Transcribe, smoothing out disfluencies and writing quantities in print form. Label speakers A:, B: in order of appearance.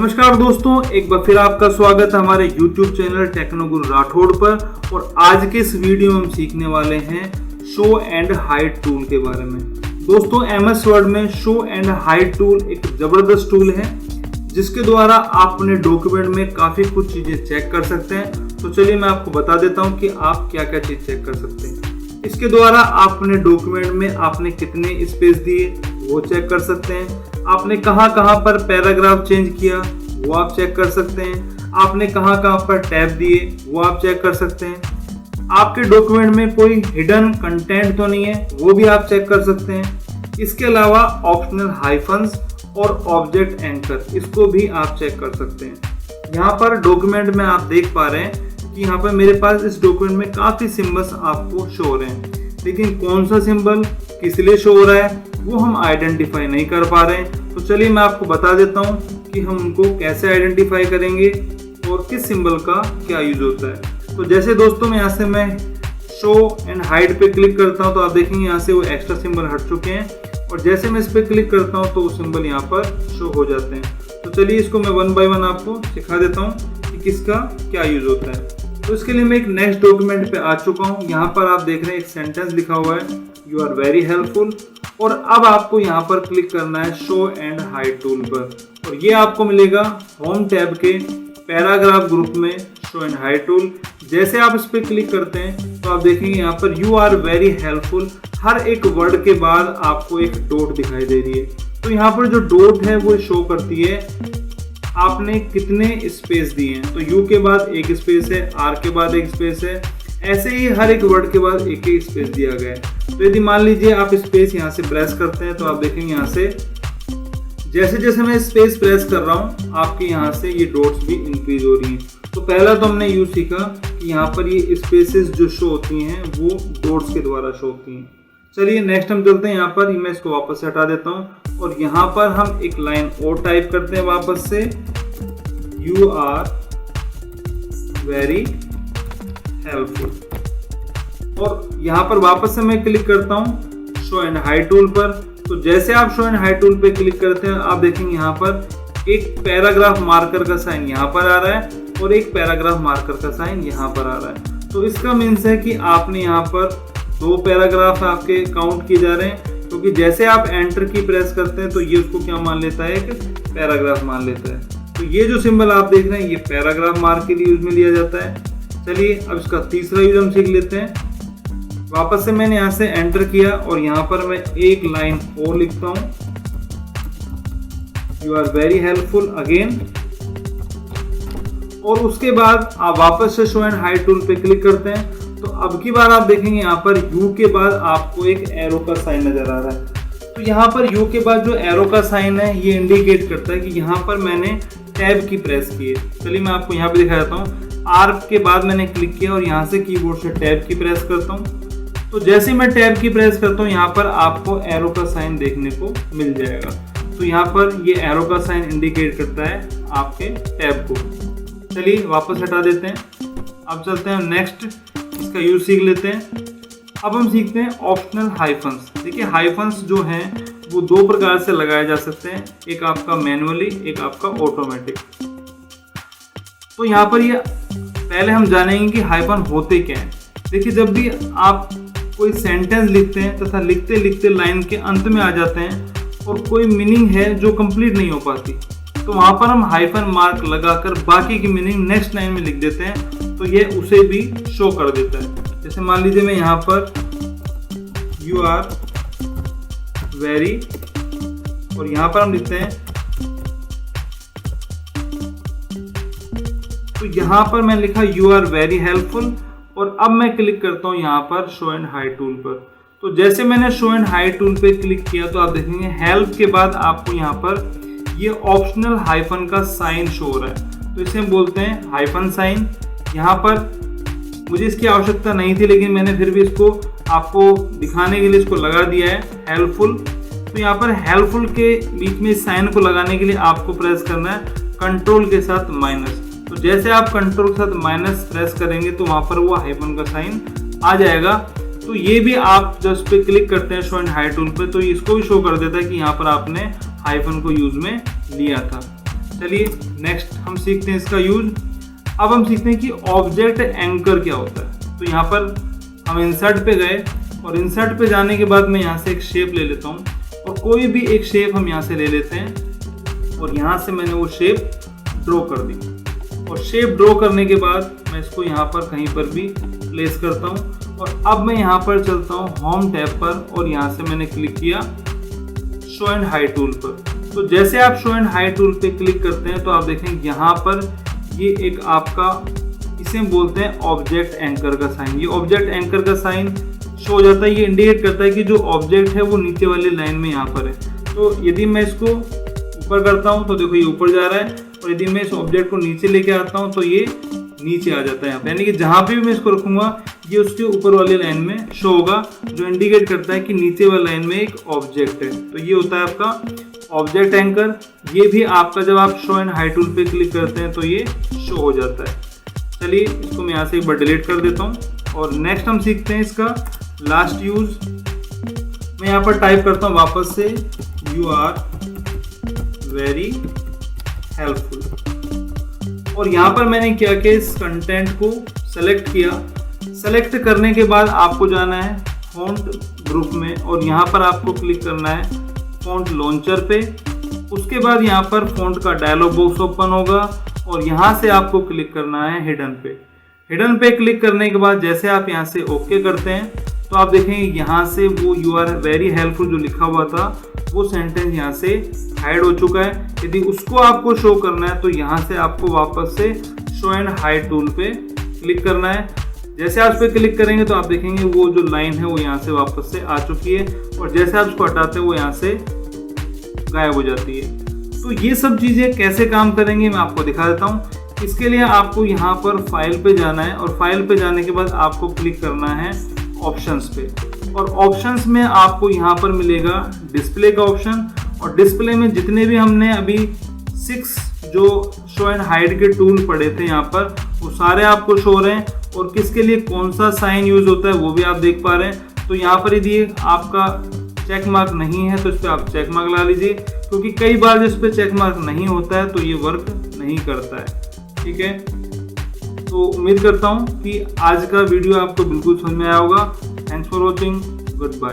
A: नमस्कार दोस्तों, एक बार फिर आपका स्वागत है हमारे YouTube चैनल टेक्नोगुरु राठौड़ पर। और आज के इस वीडियो में हम सीखने वाले हैं शो एंड हाइड टूल के बारे में। दोस्तों, MS वर्ड में शो एंड हाइड टूल एक जबरदस्त टूल है जिसके द्वारा आप अपने डॉक्यूमेंट में काफ़ी कुछ चीज़ें चेक कर सकते हैं। तो चलिए मैं आपको बता देता हूँ कि आप क्या क्या चीज़ चेक कर सकते हैं। इसके द्वारा आप अपने डॉक्यूमेंट में आपने कितने स्पेस दिए वो चेक कर सकते हैं। आपने कहाँ पर पैराग्राफ चेंज किया वो आप चेक कर सकते हैं। आपने कहाँ पर टैब दिए वो आप चेक कर सकते हैं। आपके डॉक्यूमेंट में कोई हिडन कंटेंट तो नहीं है वो भी आप चेक कर सकते हैं। इसके अलावा ऑप्शनल हाइफन्स और ऑब्जेक्ट एंकर, इसको भी आप चेक कर सकते हैं। यहाँ पर डॉक्यूमेंट में आप देख पा रहे हैं कि यहाँ पर मेरे पास इस डॉक्यूमेंट में काफ़ी सिंबल्स आपको शो हो रहे हैं, लेकिन कौन सा सिंबल किस लिए शो हो रहा है वो हम आइडेंटिफाई नहीं कर पा रहे हैं। तो चलिए मैं आपको बता देता हूँ कि हम उनको कैसे आइडेंटिफाई करेंगे और किस सिंबल का क्या यूज होता है। तो जैसे दोस्तों मैं यहाँ से मैं शो एंड हाइड पे क्लिक करता हूँ तो आप देखेंगे यहाँ से वो एक्स्ट्रा सिंबल हट चुके हैं, और जैसे मैं इस पर क्लिक करता हूँ तो वो सिंबल यहाँ पर शो हो जाते हैं। तो चलिए इसको मैं 1 बाय 1 आपको सिखा देता हूँ कि किसका क्या यूज होता है। तो इसके लिए मैं एक नेक्स्ट डॉक्यूमेंट पे आ चुका हूँ। यहाँ पर आप देख रहे हैं एक सेंटेंस लिखा हुआ है, यू आर वेरी हेल्पफुल। और अब आपको यहाँ पर क्लिक करना है शो एंड हाइड टूल पर, और ये आपको मिलेगा होम टैब के पैराग्राफ ग्रुप में शो एंड हाइड टूल। जैसे आप इस पर क्लिक करते हैं तो आप देखेंगे यहाँ पर यू आर वेरी हेल्पफुल, हर एक वर्ड के बाद आपको एक डॉट दिखाई दे रही है। तो यहाँ पर जो डॉट है वो शो करती है आपने कितने स्पेस दिए हैं। तो यू के बाद एक स्पेस है, आर के बाद एक स्पेस है, ऐसे ही हर एक वर्ड के बाद एक एक स्पेस दिया गया है। तो यदि मान लीजिए आप स्पेस यहाँ से प्रेस करते हैं तो आप देखेंगे यहाँ से जैसे जैसे मैं स्पेस प्रेस कर रहा हूँ आपके यहाँ से ये डॉट्स भी इंक्रीज हो रही हैं। तो पहला तो हमने यूज सीखा कि यहाँ पर ये स्पेसेस जो शो होती हैं वो डॉट्स के द्वारा शो होती हैं। चलिए नेक्स्ट हम चलते हैं। यहाँ पर मैं इसको वापस से हटा देता हूँ और यहाँ पर हम एक लाइन और टाइप करते हैं वापस से, यू आर वेरी हेल्पफुल। और यहाँ पर वापस से मैं क्लिक करता हूँ शो एंड हाइड टूल पर। तो जैसे आप शो एंड हाइड टूल पे क्लिक करते हैं आप देखेंगे यहाँ पर एक पैराग्राफ मार्कर का साइन यहाँ पर आ रहा है और एक पैराग्राफ मार्कर का साइन यहाँ पर आ रहा है। तो इसका मीन्स है कि आपने यहाँ पर 2 पैराग्राफ आपके काउंट किए जा रहे हैं, क्योंकि जैसे आप एंटर की प्रेस करते हैं तो ये उसको क्या मान लेता है, एक पैराग्राफ मान लेता है। तो ये जो सिंबल आप देख रहे हैं ये पैराग्राफ मार्क के लिए यूज में लिया जाता है। चलिए अब इसका तीसरा यूज हम सीख लेते हैं। वापस से मैंने यहाँ से एंटर किया और यहाँ पर मैं एक लाइन और लिखता हूँ, you are very helpful again. और उसके बाद आप वापस से शो एंड हाइड टूल पे क्लिक करते हैं तो अब की बार आप देखेंगे यहाँ पर यू के बाद आपको एक एरो का साइन नजर आ रहा है। तो यहाँ पर यू के बाद जो एरो का साइन है ये इंडिकेट करता है कि यहाँ पर मैंने टैब की प्रेस की है। चलिए मैं आपको यहाँ पे दिखा देता हूँ। आर के बाद मैंने क्लिक किया और यहाँ से कीबोर्ड से टैब की प्रेस करता हूँ। तो जैसे मैं टैब की प्रेस करता हूँ यहाँ पर आपको एरो का साइन देखने को मिल जाएगा। तो यहाँ पर ये एरो का साइन इंडिकेट करता है आपके टैब को। चलिए वापस हटा देते हैं। अब चलते हैं नेक्स्ट, इसका यूज सीख लेते हैं। अब हम सीखते हैं ऑप्शनल हाइफन्स। देखिए हाइफन्स जो हैं वो 2 प्रकार से लगाए जा सकते हैं, एक आपका मैनुअली, एक आपका ऑटोमेटिक। तो यहाँ पर ये पहले हम जानेंगे कि हाइफन होते क्या हैं। देखिए जब भी आप कोई सेंटेंस लिखते हैं तथा लिखते लिखते लाइन के अंत में आ जाते हैं और कोई मीनिंग है जो कंप्लीट नहीं हो पाती, तो वहाँ पर हम हाइफन मार्क लगाकर बाकी की मीनिंग नेक्स्ट लाइन में लिख देते हैं, तो ये उसे भी शो कर देता है। जैसे मान लीजिए मैं यहाँ पर यू आर वेरी और यहाँ पर हम लिखते हैं, तो यहाँ पर मैं लिखा यू आर वेरी हेल्पफुल और अब मैं क्लिक करता हूँ यहाँ पर शो एंड हाइड टूल पर। तो जैसे मैंने शो एंड हाइड टूल पे क्लिक किया तो आप देखेंगे हेल्प के बाद आपको यहाँ पर ये ऑप्शनल हाइफन का साइन शो हो रहा है। तो इसे हम बोलते हैं हाइफन साइन। यहाँ पर मुझे इसकी आवश्यकता नहीं थी लेकिन मैंने फिर भी इसको आपको दिखाने के लिए इसको लगा दिया है, हेल्पफुल। तो यहाँ पर हेल्पफुल के बीच में इस साइन को लगाने के लिए आपको प्रेस करना है कंट्रोल के साथ माइनस। तो जैसे आप कंट्रोल के साथ माइनस प्रेस करेंगे तो वहाँ पर वो हाइफन का साइन आ जाएगा। तो ये भी आप जब इस पर क्लिक करते हैं शो एंड हाइड टूल पे तो इसको भी शो कर देता है कि यहाँ पर आपने हाइफन को यूज में लिया था। चलिए नेक्स्ट हम सीखते हैं इसका यूज। अब हम सीखते हैं कि ऑब्जेक्ट एंकर क्या होता है। तो यहाँ पर हम इंसर्ट पे गए और इंसर्ट पे जाने के बाद मैं यहाँ से एक शेप ले लेता हूँ और कोई भी एक शेप हम यहाँ से ले लेते हैं और यहाँ से मैंने वो शेप ड्रॉ कर दी। और शेप ड्रॉ करने के बाद मैं इसको यहाँ पर कहीं पर भी प्लेस करता हूँ और अब मैं यहाँ पर चलता हूँ होम टैब पर और यहाँ से मैंने क्लिक किया शो एंड हाइड टूल पर। तो जैसे आप शो एंड हाइड टूल पे क्लिक करते हैं तो आप देखेंगे यहाँ पर ये एक आपका, इसे हम बोलते हैं ऑब्जेक्ट एंकर का साइन। ये ऑब्जेक्ट एंकर का साइन शो हो जाता है। ये इंडिकेट करता है कि जो ऑब्जेक्ट है वो नीचे वाली लाइन में यहाँ पर है। तो यदि मैं इसको ऊपर करता हूँ तो देखो ये ऊपर जा रहा है और यदि मैं इस ऑब्जेक्ट को नीचे लेके आता हूँ तो ये नीचे आ जाता है यहाँ पे। यानी कि जहाँ पे भी मैं इसको रखूंगा ये उसके ऊपर वाली लाइन में शो होगा, जो इंडिकेट करता है कि नीचे वाली लाइन में एक ऑब्जेक्ट है। तो ये होता है आपका ऑब्जेक्ट एंकर। ये भी आपका जब आप शो एंड हाइड टूल पे क्लिक करते हैं तो ये शो हो जाता है। चलिए इसको मैं यहाँ से एक बार डिलीट कर देता हूँ और नेक्स्ट हम सीखते हैं इसका लास्ट यूज। मैं यहाँ पर टाइप करता हूँ वापस से यू आर वेरी हेल्पफुल और यहाँ पर मैंने क्या किया, इस कंटेंट को सेलेक्ट किया। सेलेक्ट करने के बाद आपको जाना है फॉन्ट ग्रुप में और यहाँ पर आपको क्लिक करना है फॉन्ट लॉन्चर पे। उसके बाद यहाँ पर फॉन्ट का डायलॉग बॉक्स ओपन होगा और यहाँ से आपको क्लिक करना है हिडन पे। हिडन पे क्लिक करने के बाद जैसे आप यहाँ से ओके करते हैं तो आप देखेंगे यहाँ से वो यू आर वेरी हेल्पफुल जो लिखा हुआ था वो सेंटेंस यहाँ से हाइड हो चुका है। यदि उसको आपको शो करना है तो यहाँ से आपको वापस से शो एंड हाइड टूल पे क्लिक करना है। जैसे आप इस पर क्लिक करेंगे तो आप देखेंगे वो जो लाइन है वो यहाँ से वापस से आ चुकी है और जैसे आप उसको हटाते हैं वो यहाँ से गायब हो जाती है। तो ये सब चीज़ें कैसे काम करेंगे मैं आपको दिखा देता हूँ। इसके लिए आपको यहाँ पर फाइल पे जाना है और फाइल पे जाने के बाद आपको क्लिक करना है ऑप्शंस पे और ऑप्शंस में आपको यहाँ पर मिलेगा डिस्प्ले का ऑप्शन और डिस्प्ले में जितने भी हमने अभी 6 जो शो एंड हाइड के टूल पढ़े थे यहाँ पर वो सारे आपको शो हो रहे हैं और किसके लिए कौन सा साइन यूज होता है वो भी आप देख पा रहे हैं। तो यहाँ पर यदि आपका चेक मार्क नहीं है तो इस पर आप चेक मार्क ला लीजिए, क्योंकि कई बार जिस पे चेक मार्क नहीं होता है तो ये वर्क नहीं करता है। ठीक है, तो उम्मीद करता हूँ कि आज का वीडियो आपको बिल्कुल समझ में आया होगा। Thanks for watching, good bye.